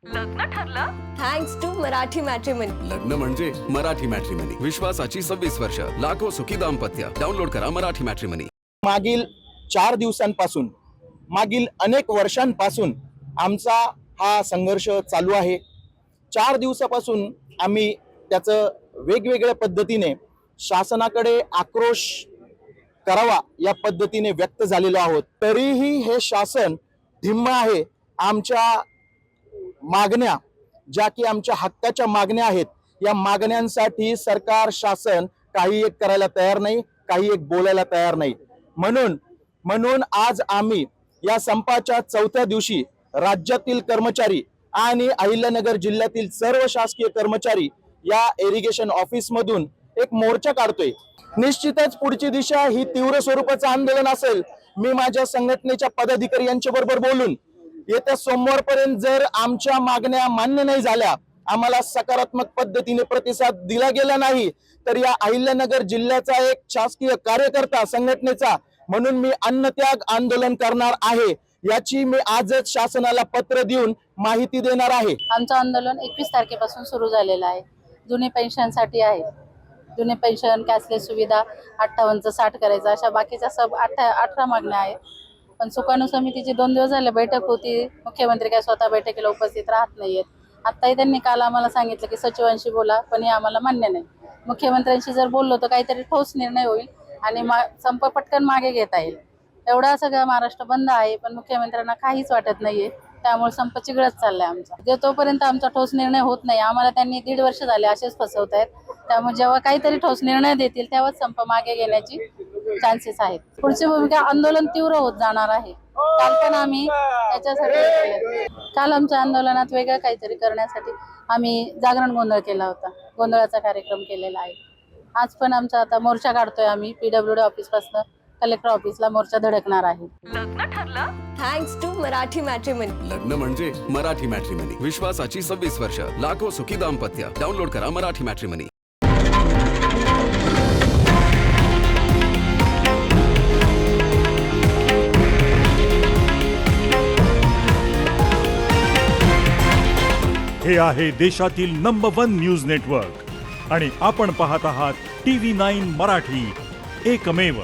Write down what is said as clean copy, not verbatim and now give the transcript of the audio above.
लग्न ठरलं thanks to Marathi matrimony. लग्न म्हणजे मराठी मॅट्रिमनी, विश्वासाची 26 वर्ष, लाखो सुखी दाम्पत्य। डाउनलोड करा मराठी मॅट्रिमनी। मागील 4 दिवसांपासून, मागील अनेक वर्षांपासून आमचा हा संघर्ष चालू आहे। 4 दिवसापासून आम्ही त्याचं वेगवेगळ्या पद्धतीने शासनाकडे आक्रोश करावा या पद्धतीने व्यक्त झालेलो आहोत। तरीही हे शासन धिम्म आहे। आमच्या मागण्या, ज्या की आमच्या हक्काच्या मागण्या आहेत, या मागण्यांसाठी सरकार, शासन काही एक करायला तयार नाही, काही एक बोलायला तयार नाही। म्हणून आज आम्ही या संपाच्या 4थ्या दिवशी राज्यातील कर्मचारी आणि अहिल्यानगर जिल्ह्यातील सर्व शासकीय कर्मचारी या इरिगेशन ऑफिस मधून एक मोर्चा काढतोय। निश्चितच पुढची दिशा ही तीव्र स्वरूपाचं आंदोलन असेल। मी माझ्या संघटनेच्या पदाधिकारी यांच्या बरोबर बोलून येत्या सोमवारपर्यंत जर आमच्या मागण्या मान्य नाही झाल्या, आम्हाला सकारात्मक पद्धतीने प्रतिसाद दिला गेला नाही, तर या अहिल्यानगर जिल्ह्याचा एक शासकीय कार्यकर्ता संघटनेचा म्हणून मी अन्नत्याग आंदोलन करणार आहे। याची मी आजच शासनाला पत्र देऊन माहिती देणार आहे। आमचं आंदोलन 21 तारखेपासून सुरू झालेलं आहे। जुनी पेन्शनसाठी आहे। जुने पेन्शन, कॅशलेस सुविधा, 58चं 60 करायचं, अशा बाकीच्या सब 18 मागण्या आहेत। पण सुकाणू समितीची 2 दिवस झाले बैठक होती, मुख्यमंत्री काय स्वतः बैठकीला उपस्थित राहत नाहीयेत। आत्ताही त्यांनी काल आम्हाला सांगितलं की सचिवांशी बोला, पण हे आम्हाला मान्य नाही। मुख्यमंत्र्यांशी जर बोललो तर काहीतरी ठोस निर्णय होईल आणि संप पटकन मागे घेता येईल। एवढा सगळा महाराष्ट्र बंद आहे, पण मुख्यमंत्र्यांना काहीच वाटत नाहीये, त्यामुळे संप चिघळत चाललाय आमचा। जे तोपर्यंत आमचा ठोस निर्णय होत नाही, आम्हाला त्यांनी 1.5 वर्ष झाले असेच फसवतायत। त्यामुळे जेव्हा काहीतरी ठोस निर्णय देतील तेव्हाच संप मागे घेण्याची चान्सेस आहेत। पुढची भूमिका आंदोलन तीव्र होत जाणार आहे। काल पण आम्ही त्याच्यासाठी काल आमच्या आंदोलनात वेगळं काहीतरी करण्यासाठी आम्ही जागरण गोंधळ केला होता, गोंधळाचा कार्यक्रम केलेला आहे। आज पण आमचा आता मोर्चा काढतोय आम्ही, PWD ऑफिस पासून कलेक्टर ऑफिसला मोर्चा धडकणार आहे। लग्न ठरलं थँक्स टू मराठी मॅट्रिमनी। लग्न म्हणजे मराठी मॅट्रिमनी, विश्वासाची 26 वर्ष, लाखो सुखी दाम्पत्य। डाउनलोड करा मराठी मॅट्रिमनी। हे आहे देशातील नंबर 1 न्यूज नेटवर्क आणि आपण पाहत आहात TV9 मराठी, एकमेव।